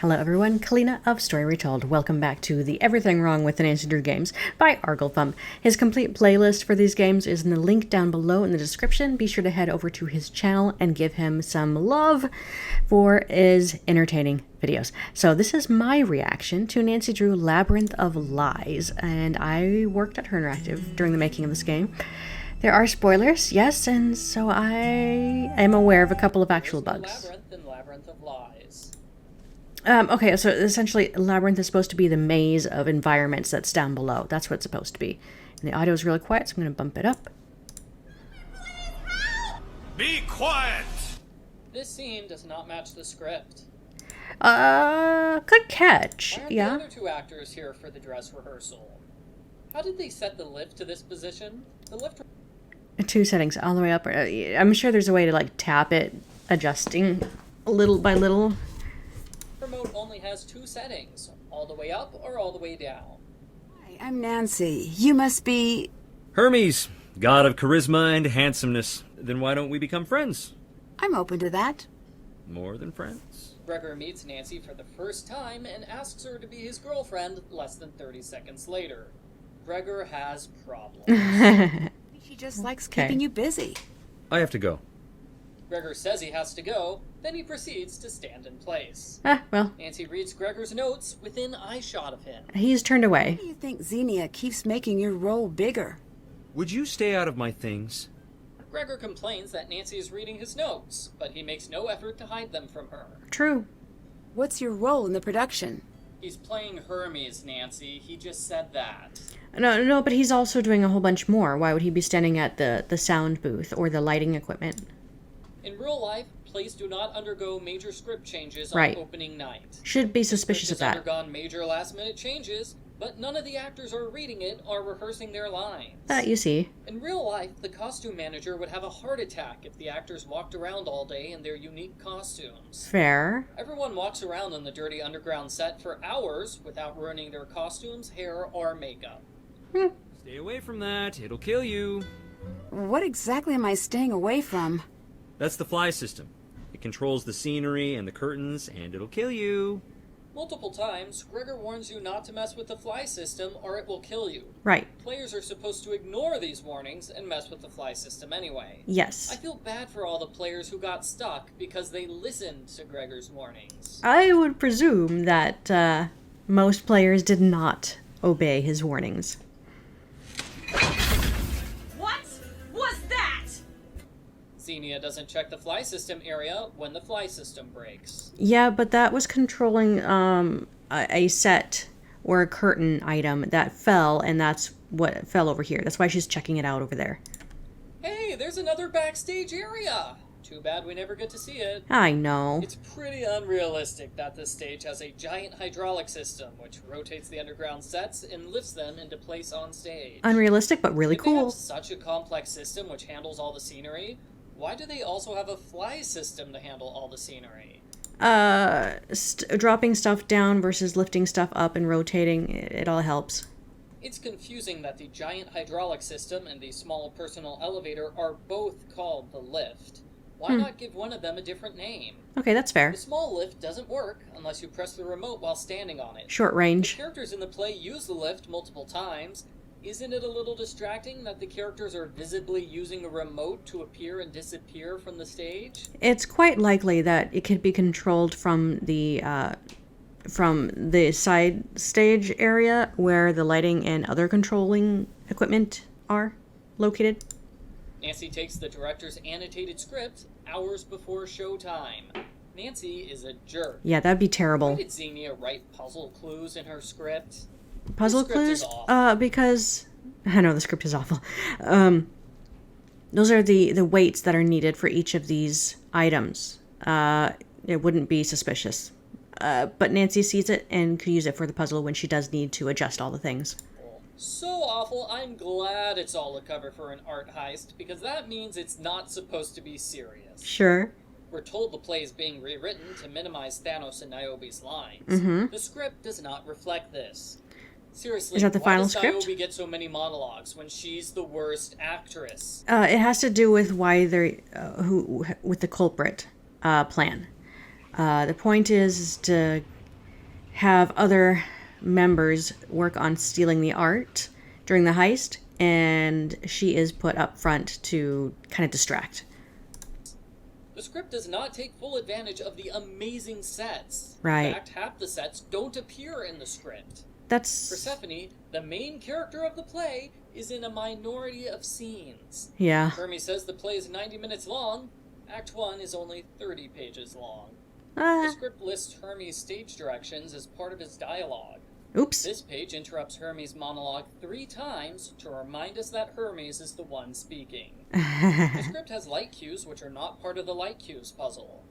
Hello everyone, Calina of StoryRetold. Welcome back to the Everything Wrong with the Nancy Drew games by Arglefumph. His complete playlist for these games is in the link down below in the description. Be sure to head over to his channel and give him some love for his entertaining videos. So this is my reaction to Nancy Drew Labyrinth of Lies, and I worked at Her Interactive during the making of this game. There are spoilers, yes, and so I am aware of a couple of actual bugs. Labyrinth and Labyrinth of Lies. Okay, so essentially, Labyrinth is supposed to be the maze of environments that's down below. That's what it's supposed to be. And the audio is really quiet, so I'm going to bump it up. Be quiet! This scene does not match the script. Good catch. Why aren't Yeah. the other two actors here for the dress rehearsal? How did they set the lift to this position? The lift... Two settings, all the way up. I'm sure there's a way to, like, tap it, adjusting little by little. remote only has two settings, all the way up or all the way down. Hi, I'm Nancy. You must be... Hermes, god of charisma and handsomeness. Then why don't we become friends? I'm open to that. More than friends? Gregor meets Nancy for the first time and asks her to be his girlfriend less than 30 seconds later. Gregor has problems. She just likes keeping you busy. I have to go. Gregor says he has to go, then he proceeds to stand in place. Well. Nancy reads Gregor's notes within eyeshot of him. He's turned away. Why do you think Xenia keeps making your role bigger? Would you stay out of my things? Gregor complains that Nancy is reading his notes, but he makes no effort to hide them from her. True. What's your role in the production? He's playing Hermes, Nancy. He just said that. No, but he's also doing a whole bunch more. Why would he be standing at the sound booth or the lighting equipment? In real life, plays do not undergo major script changes on Right. opening night. Should be suspicious of The script that. has undergone major last-minute changes, but none of the actors are reading it or rehearsing their lines. You see. In real life, the costume manager would have a heart attack if the actors walked around all day in their unique costumes. Fair. Everyone walks around on the dirty underground set for hours without ruining their costumes, hair, or makeup. Stay away from that. It'll kill you. What exactly am I staying away from? That's the fly system. It controls the scenery and the curtains, and it'll kill you. Multiple times, Gregor warns you not to mess with the fly system or it will kill you. Right. Players are supposed to ignore these warnings and mess with the fly system anyway. Yes. I feel bad for all the players who got stuck because they listened to Gregor's warnings. I would presume that most players did not obey his warnings. What was that? Xenia doesn't check the fly system area when the fly system breaks. Yeah, but that was controlling a set or a curtain item that fell, and that's what fell over here. That's why she's checking it out over there. Hey, there's another backstage area! Too bad we never get to see it. I know. It's pretty unrealistic that this stage has a giant hydraulic system which rotates the underground sets and lifts them into place on stage. Unrealistic, but really If they cool. have such a complex system which handles all the scenery, why do they also have a fly system to handle all the scenery? Dropping stuff down versus lifting stuff up and rotating, it all helps. It's confusing that the giant hydraulic system and the small personal elevator are both called the lift. Why not give one of them a different name? Okay, that's fair. The small lift doesn't work unless you press the remote while standing on it. Short The range. characters in the play use the lift multiple times. Isn't it a little distracting that the characters are visibly using a remote to appear and disappear from the stage? It's quite likely that it could be controlled from the side stage area where the lighting and other controlling equipment are located. Nancy takes the director's annotated script hours before showtime. Nancy is a jerk. Yeah, that'd be Why terrible. did Xenia write puzzle clues in her script? Puzzle The script clues? is awful. Because I know the script is awful. Those are the weights that are needed for each of these items. It wouldn't be suspicious. But Nancy sees it and could use it for the puzzle when she does need to adjust all the things. So awful, I'm glad it's all a cover for an art heist, because that means it's not supposed to be serious. Sure. We're told the play is being rewritten to minimize Thanos and Niobe's lines. The script does not reflect this. Seriously, Is that the why final does script? Niobe get so many monologues when she's the worst actress? It has to do with why they're with the culprit plan. The point is to have other members work on stealing the art during the heist, and she is put up front to kind of distract. The script does not take full advantage of the amazing sets. Right. In fact, half the sets don't appear in the script. That's... Persephone, the main character of the play, is in a minority of scenes. Yeah. Hermes says the play is 90 minutes long. Act 1 is only 30 pages long. The Ah. script lists Hermes' stage directions as part of his dialogue. Oops. This page interrupts Hermes' monologue 3 times to remind us that Hermes is the one speaking. The script has light cues which are not part of the light cues puzzle.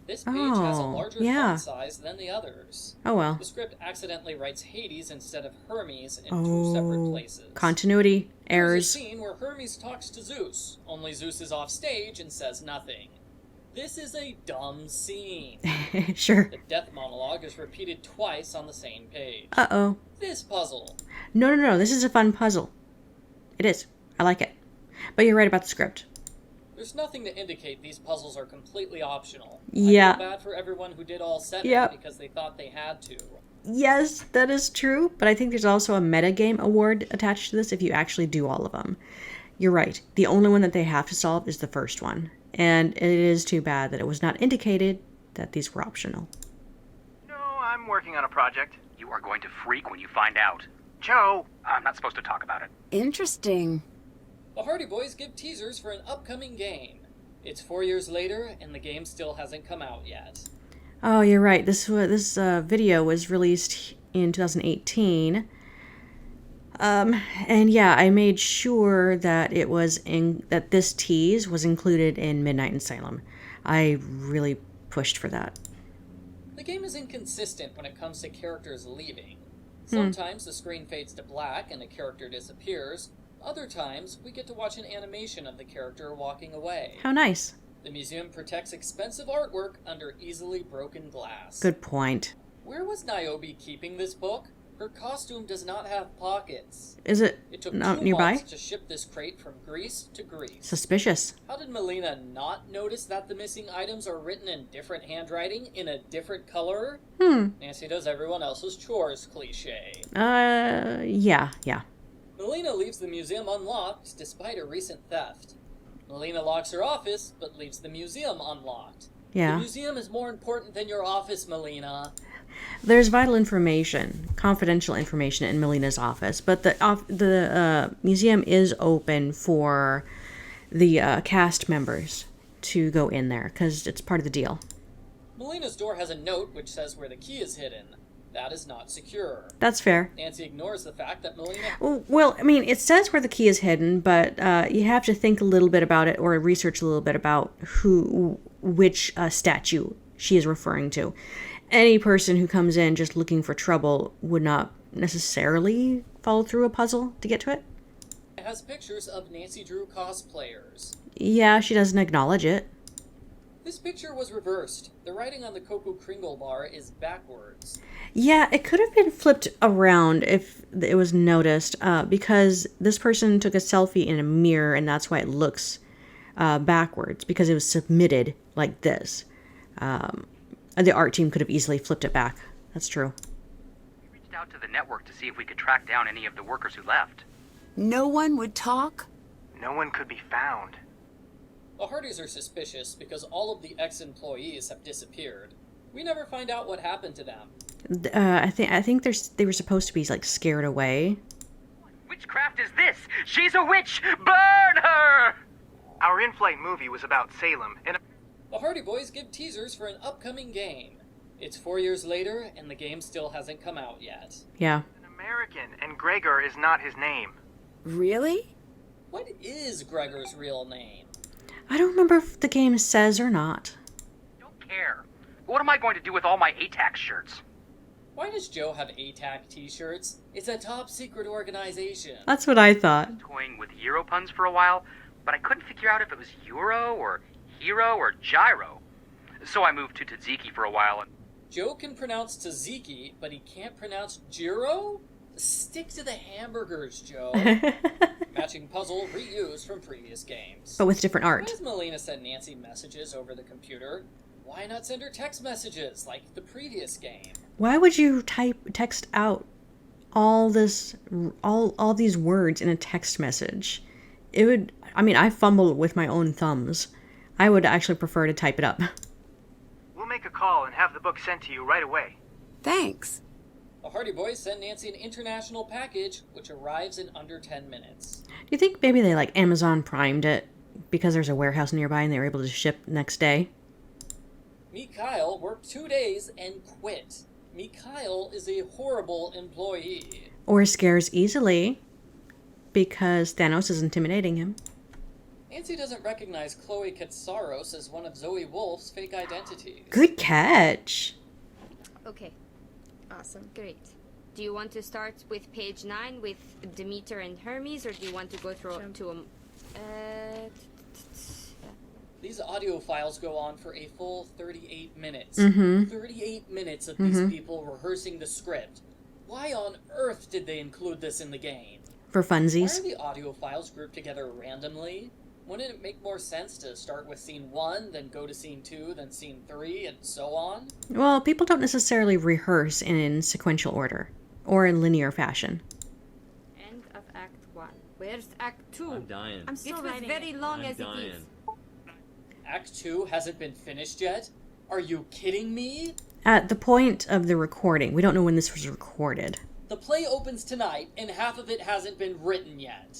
This page has a Oh, larger yeah. font size than the others. Oh well. The script accidentally writes Hades instead of Hermes in 2 separate places. Continuity There's a errors. scene where Hermes talks to Zeus, only Zeus is off stage and says nothing. This is a dumb scene. Sure. The death monologue is repeated twice on the same page. Uh-oh. This puzzle. No. This is a fun puzzle. It is. I like it. But you're right about the script. There's nothing to indicate these puzzles are completely optional. Yeah. I feel bad for everyone who did all 7 Yep. because they thought they had to. Yes, that is true. But I think there's also a metagame award attached to this if you actually do all of them. You're right. The only one that they have to solve is the first one. And it is too bad that it was not indicated that these were optional. No, I'm working on a project. You are going to freak when you find out. Joe! I'm not supposed to talk about it. Interesting. The Hardy Boys give teasers for an upcoming game. It's 4 years later, and the game still hasn't come out yet. Oh, you're right. This video was released in 2018. And yeah, I made sure that that this tease was included in Midnight in Salem. I really pushed for that. The game is inconsistent when it comes to characters leaving. Sometimes the screen fades to black and a character disappears. Other times, we get to watch an animation of the character walking away. How nice. The museum protects expensive artwork under easily broken glass. Good point. Where was Niobe keeping this book? Her costume does not have pockets. Is it It took not 2 nearby? months to ship this crate from Greece to Greece. Suspicious. How did Melina not notice that the missing items are written in different handwriting in a different color? Nancy does everyone else's chores cliché. Yeah. Melina leaves the museum unlocked despite a recent theft. Melina locks her office, but leaves the museum unlocked. Yeah. The museum is more important than your office, Melina. There's vital information, confidential information in Melina's office, but the museum is open for the cast members to go in there because it's part of the deal. Melina's door has a note which says where the key is hidden. That is not secure. That's fair. Nancy ignores the fact that Melina... Well, I mean, it says where the key is hidden, but you have to think a little bit about it or research a little bit about which statue she is referring to. Any person who comes in just looking for trouble would not necessarily follow through a puzzle to get to it. It has pictures of Nancy Drew cosplayers. Yeah, she doesn't acknowledge it. This picture was reversed. The writing on the Coco Kringle bar is backwards. Yeah, it could have been flipped around if it was noticed, because this person took a selfie in a mirror, and that's why it looks backwards, because it was submitted like this. The art team could have easily flipped it back. That's true. We reached out to the network to see if we could track down any of the workers who left. No one would talk? No one could be found. The Hardys are suspicious because all of the ex-employees have disappeared. We never find out what happened to them. I think they were supposed to be like scared away. What witchcraft is this? She's a witch! Burn her! Our in-flight movie was about Salem, and The Hardy Boys give teasers for an upcoming game. It's 4 years later, and the game still hasn't come out yet. Yeah. an American, and Gregor is not his name. Really? What is Gregor's real name? I don't remember if the game says or not. Don't care. What am I going to do with all my ATAC shirts? Why does Joe have ATAC t-shirts? It's a top secret organization. That's what I thought. Toying with Euro puns for a while, but I couldn't figure out if it was Euro or Hero or Gyro. So I moved to Tzatziki for a while and... Joe can pronounce tzatziki, but he can't pronounce gyro? Stick to the hamburgers, Joe. Matching puzzle reused from previous games. But with different Why art. does Melina send Nancy messages over the computer? Why not send her text messages like the previous game? Why would you text out all these words in a text message? It would, I mean, I fumble with my own thumbs. I would actually prefer to type it up. We'll make a call and have the book sent to you right away. Thanks. The Hardy Boys send Nancy an international package, which arrives in under 10 minutes. Do you think maybe they like Amazon Primed it because there's a warehouse nearby and they were able to ship next day? Mikhail worked 2 days and quit. Mikhail is a horrible employee. Or scares easily because Thanos is intimidating him. Nancy doesn't recognize Chloe Katsaros as one of Zoe Wolf's fake identities. Good catch. Okay. Awesome. Great. Do you want to start with page 9 with Demeter and Hermes, or do you want to go through to These audio files go on for a full 38 minutes. 38 minutes of these people rehearsing the script. Why on earth did they include this in the game? For Why funsies. are the audio files grouped together randomly? Wouldn't it make more sense to start with scene 1, then go to scene 2, then scene 3, and so on? Well, people don't necessarily rehearse in sequential order or in linear fashion. End of Act 1. Where's Act 2? I'm dying. It was very long as it is. Act 2 hasn't been finished yet? Are you kidding me? At the point of the recording, we don't know when this was recorded. The play opens tonight, and half of it hasn't been written yet.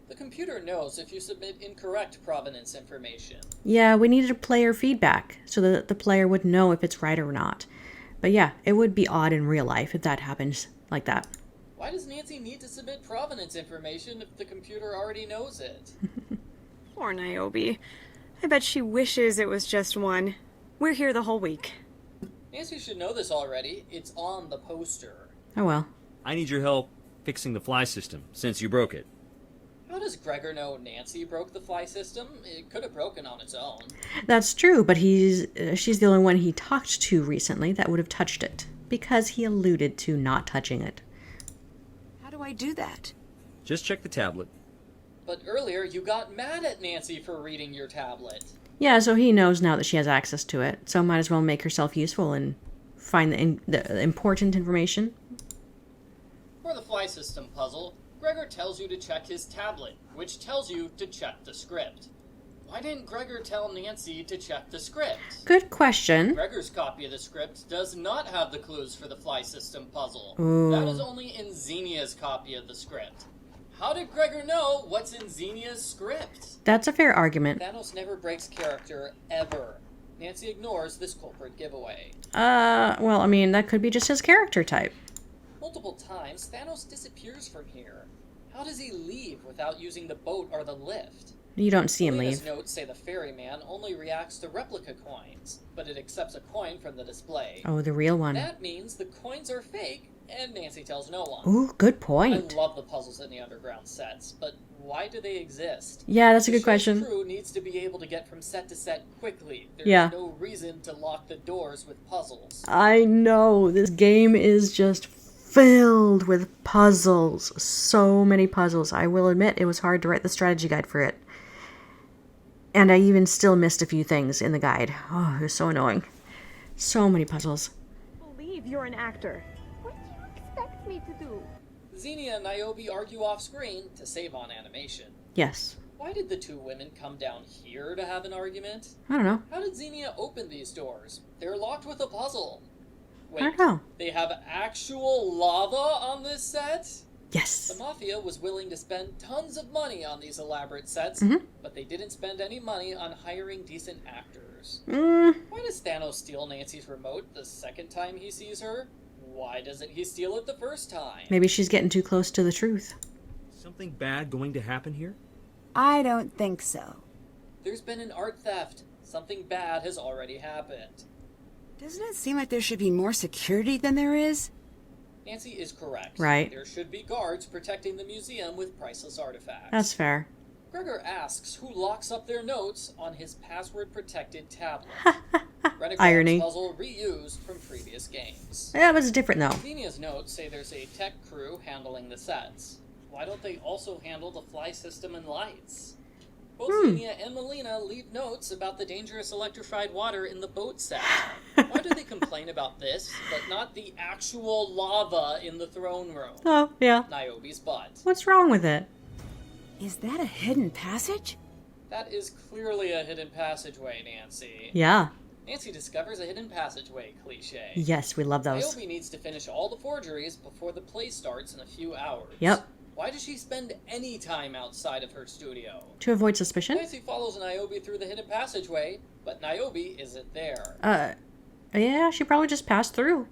The computer knows if you submit incorrect provenance information. Yeah, we needed player feedback so that the player would know if it's right or not. But yeah, it would be odd in real life if that happens like that. Why does Nancy need to submit provenance information if the computer already knows it? Poor Niobe. I bet she wishes it was just one. We're here the whole week. Nancy should know this already. It's on the poster. Oh well. I need your help fixing the fly system, since you broke it. How does Gregor know Nancy broke the fly system? It could have broken on its own. That's true, but she's the only one he talked to recently that would have touched it, because he alluded to not touching it. How do I do that? Just check the tablet. But earlier you got mad at Nancy for reading your tablet. Yeah, so he knows now that she has access to it, so might as well make herself useful and find the important information. For the fly system puzzle, Gregor tells you to check his tablet, which tells you to check the script. Why didn't Gregor tell Nancy to check the script? Good question. Gregor's copy of the script does not have the clues for the fly system puzzle. Ooh. That is only in Xenia's copy of the script. How did Gregor know what's in Xenia's script? That's a fair argument. Thanos never breaks character, ever. Nancy ignores this culprit giveaway. Well, I mean, that could be just his character type. Multiple times, Thanos disappears from here. How does he leave without using the boat or the lift? You don't see him Kalina's leave. notes say the ferryman only reacts to replica coins, but it accepts a coin from the display. Oh, the real one. That means the coins are fake, and Nancy tells no one. Ooh, good point. I love the puzzles in the underground sets, but why do they exist? Yeah, that's a The good question. ship's crew needs to be able to get from set to set quickly. There's Yeah. no reason to lock the doors with puzzles. I know, this game is just filled with puzzles. So many puzzles. I will admit it was hard to write the strategy guide for it. And I even still missed a few things in the guide. Oh, it was so annoying. So many puzzles. Believe you're an actor. What do you expect me to do? Xenia and Niobe argue off screen to save on animation. Yes. Why did the two women come down here to have an argument? I don't know. How did Xenia open these doors? They're locked with a puzzle. Wait, I don't know. they have actual lava on this set? Yes. The Mafia was willing to spend tons of money on these elaborate sets, but they didn't spend any money on hiring decent actors. Why does Thanos steal Nancy's remote the second time he sees her? Why doesn't he steal it the first time? Maybe she's getting too close to the truth. Something bad going to happen here? I don't think so. There's been an art theft. Something bad has already happened. Doesn't it seem like there should be more security than there is? Nancy is correct. Right. There should be guards protecting the museum with priceless artifacts. That's fair. Gregor asks who locks up their notes on his password-protected tablet. Irony. Puzzle reused from previous games. That was different though. Xenia's notes say there's a tech crew handling the sets. Why don't they also handle the fly system and lights? Both Xenia and Melina leave notes about the dangerous electrified water in the boat set. Why do they complain about this, but not the actual lava in the throne room? Oh, yeah. Niobe's butt. What's wrong with it? Is that a hidden passage? That is clearly a hidden passageway, Nancy. Yeah. Nancy discovers a hidden passageway cliché. Yes, we love those. Niobe needs to finish all the forgeries before the play starts in a few hours. Yep. Why does she spend any time outside of her studio? To avoid suspicion? Nancy follows Niobe through the hidden passageway, but Niobe isn't there. Yeah, she probably just passed through.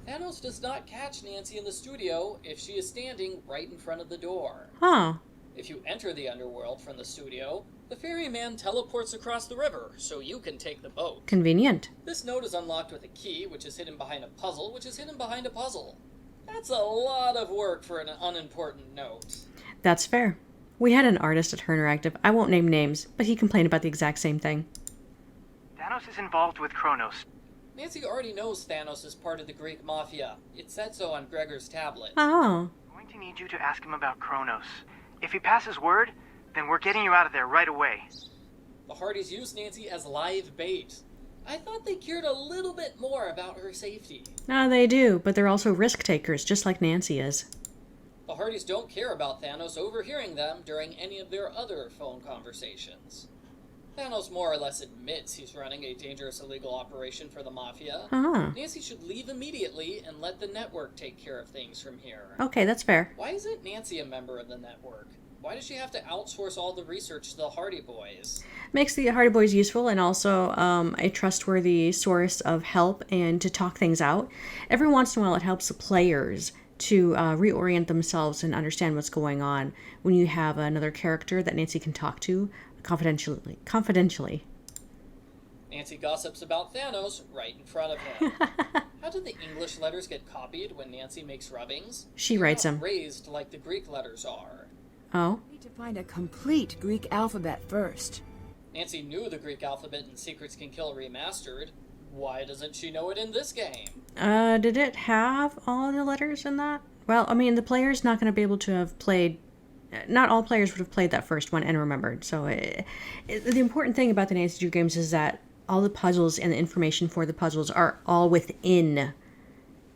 Thanos does not catch Nancy in the studio if she is standing right in front of the door. Huh. If you enter the underworld from the studio, the ferryman teleports across the river, so you can take the boat. Convenient. This note is unlocked with a key, which is hidden behind a puzzle, which is hidden behind a puzzle. That's a lot of work for an unimportant note. That's fair. We had an artist at Turner Active. I won't name names, but he complained about the exact same thing. Thanos is involved with Kronos. Nancy already knows Thanos is part of the Greek mafia. It said so on Gregor's tablet. Oh. I'm going to need you to ask him about Kronos. If he passes word, then we're getting you out of there right away. The Hardys use Nancy as live bait. I thought they cared a little bit more about her safety. They do, but they're also risk takers, just like Nancy is. The Hardys don't care about Thanos overhearing them during any of their other phone conversations. Thanos more or less admits he's running a dangerous illegal operation for the Mafia. Nancy should leave immediately and let the network take care of things from here. Okay, that's fair. Why isn't Nancy a member of the network? Why does she have to outsource all the research to the Hardy Boys? Makes the Hardy Boys useful and also a trustworthy source of help and to talk things out. Every once in a while it helps the players to reorient themselves and understand what's going on when you have another character that Nancy can talk to confidentially. Nancy gossips about Thanos right in front of him. How did the English letters get copied when Nancy makes rubbings? She writes them. Raised like the Greek letters are. Oh? We need to find a complete Greek alphabet first. Nancy knew the Greek alphabet in Secrets Can Kill Remastered. Why doesn't she know it in this game? Did it have all the letters in that? Well, I mean, the player's not going to be able to have played... Not all players would have played that first one and remembered. So the important thing about the Nancy Drew games is that all the puzzles and the information for the puzzles are all within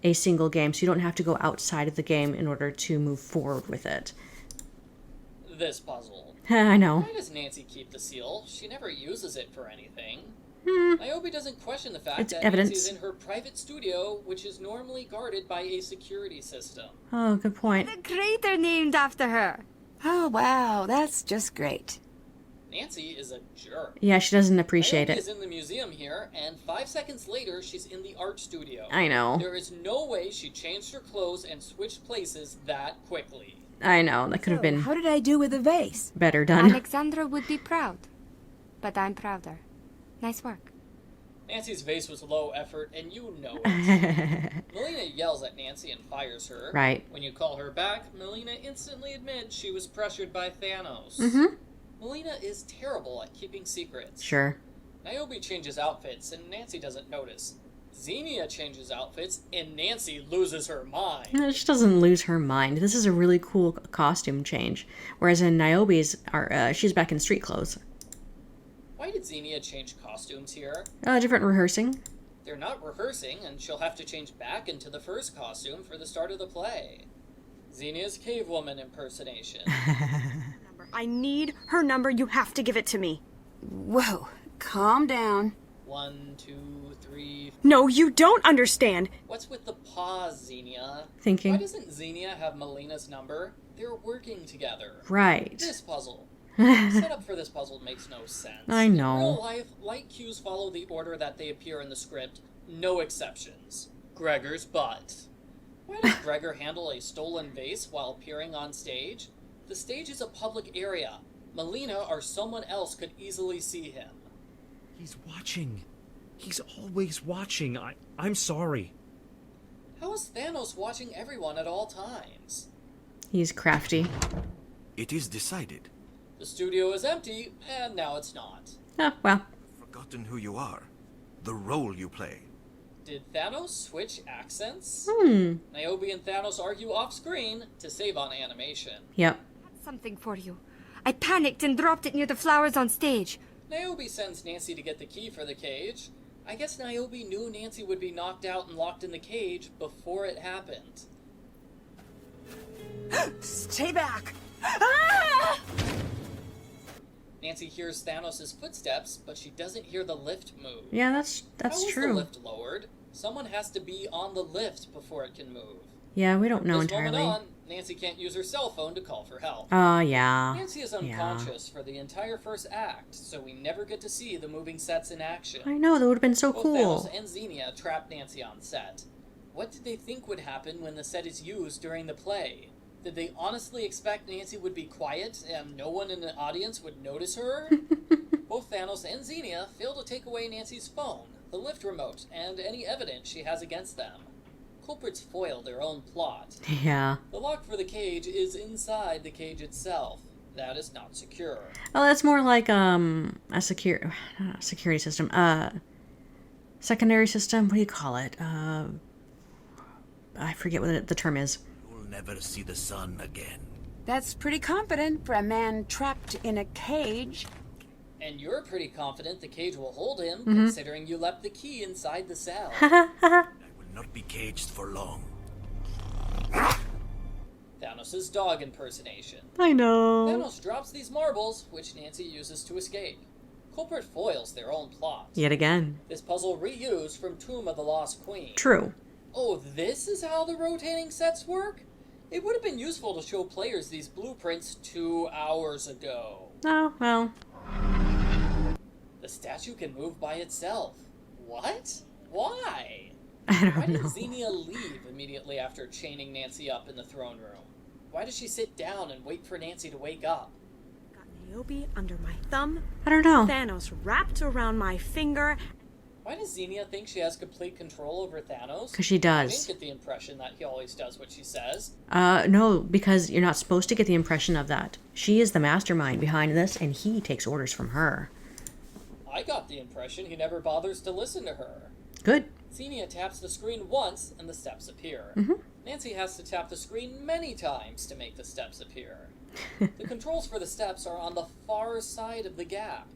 a single game. So you don't have to go outside of the game in order to move forward with it. This puzzle. I know. Why does Nancy keep the seal? She never uses it for anything. Niobe doesn't question the fact It's that evidence. Nancy's in her private studio, which is normally guarded by a security system. Oh, good point. The crater named after her. Oh, wow, that's just great. Nancy is a jerk. Yeah, she doesn't appreciate Niobe it. is in the museum here, and 5 seconds later, she's in the art studio. I know. There is no way she changed her clothes and switched places that quickly. I know. That could have been How did I do with the vase? better done. Alexandra would be proud. But I'm prouder. Nice work. Nancy's vase was low effort, and you know it. Melina yells at Nancy and fires her. Right. When you call her back, Melina instantly admits she was pressured by Thanos. Melina is terrible at keeping secrets. Sure. Niobe changes outfits, and Nancy doesn't notice. Xenia changes outfits, and Nancy loses her mind. She doesn't lose her mind. This is a really cool costume change. Whereas in Niobe's, she's back in street clothes. Why did Xenia change costumes here? Different rehearsing. They're not rehearsing, and she'll have to change back into the first costume for the start of the play. Xenia's cavewoman impersonation. I need her number. You have to give it to me. Whoa, calm down. 1, 2, 3... No, you don't understand. What's with the pause, Xenia? Thinking. Why doesn't Xenia have Melina's number? They're working together. Right. This puzzle. The setup for this puzzle makes no sense. I know. In real life, light cues follow the order that they appear in the script. No exceptions. Gregor's butt. Why does Gregor handle a stolen vase while appearing on stage? The stage is a public area. Melina or someone else could easily see him. He's watching. He's always watching. I'm sorry. How is Thanos watching everyone at all times? He's crafty. It is decided. The studio is empty, and now it's not. Oh, well. Forgotten who you are. The role you play. Did Thanos switch accents? Niobe and Thanos argue off-screen to save on animation. Yep. Something for you. I panicked and dropped it near the flowers on stage. Niobe sends Nancy to get the key for the cage. I guess Niobe knew Nancy would be knocked out and locked in the cage before it happened. Stay back! Ah! Nancy hears Thanos' footsteps, but she doesn't hear the lift move. Yeah, that's How was true. the lift lowered? Someone has to be on the lift before it can move. Yeah, we don't know This moment entirely. on, Nancy can't use her cell phone to call for help. Yeah. Nancy is unconscious for the entire first act, so we never get to see the moving sets in action. I know, that would have been so Both cool. Thanos and Xenia trap Nancy on set. What did they think would happen when the set is used during the play? Did they honestly expect Nancy would be quiet and no one in the audience would notice her? Both Thanos and Xenia fail to take away Nancy's phone, the lift remote, and any evidence she has against them. Culprits foil their own plot. Yeah. The lock for the cage is inside the cage itself. That is not secure. Oh, that's more like a security system. Secondary system. What do you call it? I forget what the term is. You'll never see the sun again. That's pretty confident for a man trapped in a cage. And you're pretty confident the cage will hold him, considering you left the key inside the cell. I will not be caged for long. Thanos' dog impersonation. I know. Thanos drops these marbles, which Nancy uses to escape. Culprit foils their own plot. Yet again. This puzzle reused from Tomb of the Lost Queen. True. Oh, this is how the rotating sets work? It would have been useful to show players these blueprints 2 hours ago. Oh, well. The statue can move by itself. What? Why? I Why don't did know. Xenia leave immediately after chaining Nancy up in the throne room? Why does she sit down and wait for Nancy to wake up? Got Niobe under my thumb. I don't know. Thanos wrapped around my finger. Why does Xenia think she has complete control over Thanos? 'Cause she I does. didn't get the impression that he always does what she says. No, because you're not supposed to get the impression of that. She is the mastermind behind this, and he takes orders from her. I got the impression he never bothers to listen to her. Good. Xenia taps the screen once and the steps appear. Nancy has to tap the screen many times to make the steps appear. The controls for the steps are on the far side of the gap.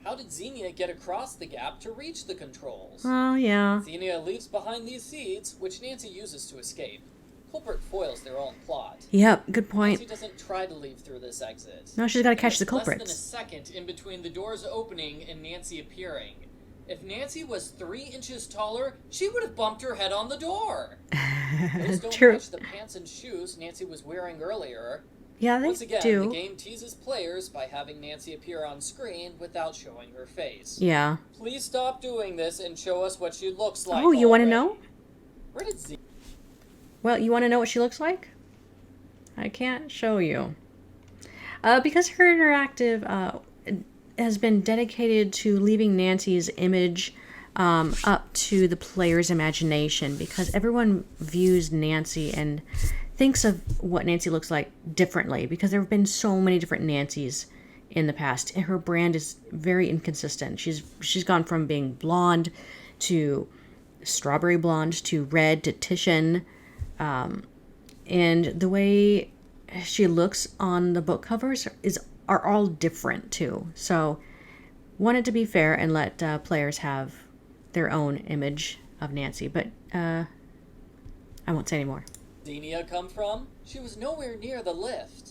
How did Xenia get across the gap to reach the controls? Oh, yeah. Xenia leaves behind these seeds, which Nancy uses to escape. Culprit foils their own plot. Yep, good point. Nancy doesn't try to leave through this exit. No, she's got to catch the There's less culprits. than a second in between the doors opening and Nancy appearing. If Nancy was 3 inches taller, she would have bumped her head on the door. Those don't True. match the pants and shoes Nancy was wearing earlier. Yeah, they Once again, do. the game teases players by having Nancy appear on screen without showing her face. Yeah. Please stop doing this and show us what she looks like. Oh, you want to already. know? Where did Z? Well, you want to know what she looks like? I can't show you. Because her interactive has been dedicated to leaving Nancy's image up to the player's imagination, because everyone views Nancy and thinks of what Nancy looks like differently, because there have been so many different Nancys in the past, and her brand is very inconsistent. She's gone from being blonde to strawberry blonde to red to Titian, and the way she looks on the book covers are all different too. So wanted to be fair and let players have their own image of Nancy, but I won't say any more. Xenia come from? She was nowhere near the lift.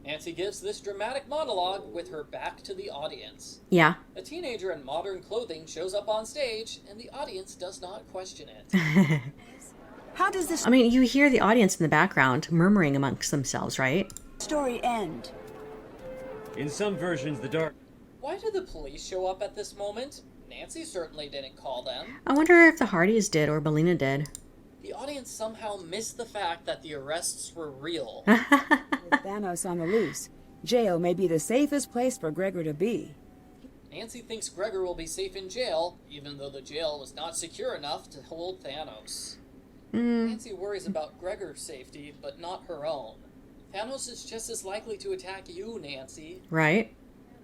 Nancy gives this dramatic monologue with her back to the audience. Yeah. A teenager in modern clothing shows up on stage, and the audience does not question it. How does this I mean, you hear the audience in the background murmuring amongst themselves, right? story end? In some versions, the dark... Why do the police show up at this moment? Nancy certainly didn't call them. I wonder if the Hardys did or Belina did. The audience somehow missed the fact that the arrests were real. With Thanos on the loose, jail may be the safest place for Gregor to be. Nancy thinks Gregor will be safe in jail, even though the jail was not secure enough to hold Thanos. Nancy worries about Gregor's safety, but not her own. Thanos is just as likely to attack you, Nancy. Right?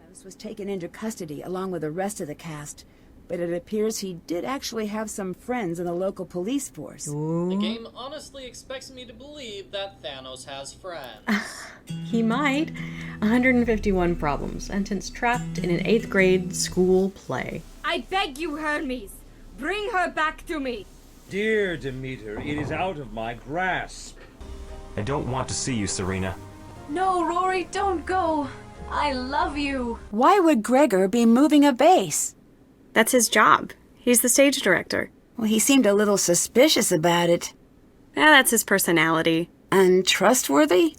Thanos was taken into custody along with the rest of the cast, but it appears he did actually have some friends in the local police force. The game honestly expects me to believe that Thanos has friends. He might. 151 problems. Sentence trapped in an 8th grade school play. I beg you, Hermes, bring her back to me. Dear Demeter, it is out of my grasp. I don't want to see you, Serena. No, Rory, don't go. I love you. Why would Gregor be moving a base? That's his job. He's the stage director. Well, he seemed a little suspicious about it. That's his personality. Untrustworthy?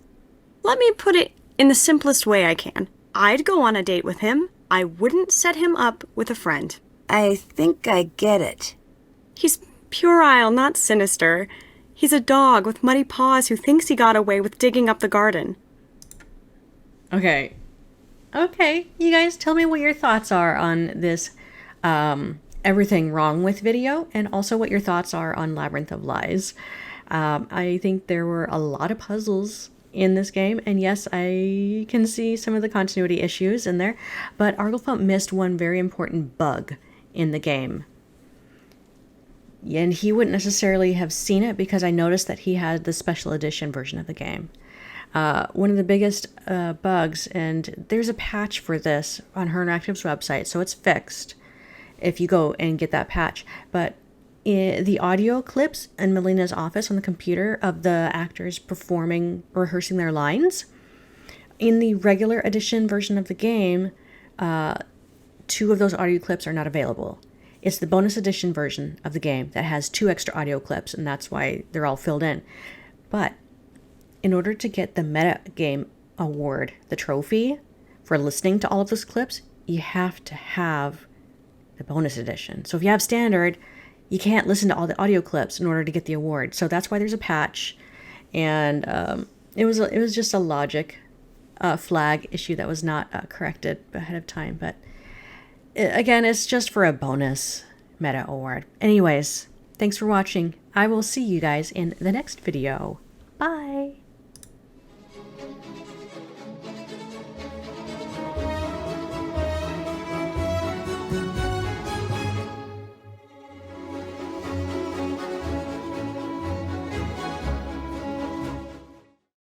Let me put it in the simplest way I can. I'd go on a date with him. I wouldn't set him up with a friend. I think I get it. He's puerile, not sinister. He's a dog with muddy paws who thinks he got away with digging up the garden. Okay, you guys tell me what your thoughts are on this everything wrong with video, and also what your thoughts are on Labyrinth of Lies. I think there were a lot of puzzles in this game, and yes, I can see some of the continuity issues in there, but Arglefumph missed one very important bug in the game. And he wouldn't necessarily have seen it because I noticed that he had the special edition version of the game. One of the biggest bugs, and there's a patch for this on Her Interactive's website, so it's fixed if you go and get that patch. But the audio clips in Melina's office on the computer of the actors performing, rehearsing their lines, in the regular edition version of the game, 2 of those audio clips are not available. It's the bonus edition version of the game that has 2 extra audio clips, and that's why they're all filled in. But in order to get the Meta Game Award, the trophy, for listening to all of those clips, you have to have the bonus edition. So if you have standard, you can't listen to all the audio clips in order to get the award. So that's why there's a patch. And it was just a logic flag issue that was not corrected ahead of time. But again, it's just for a bonus Meta Award. Anyways, thanks for watching. I will see you guys in the next video. Bye!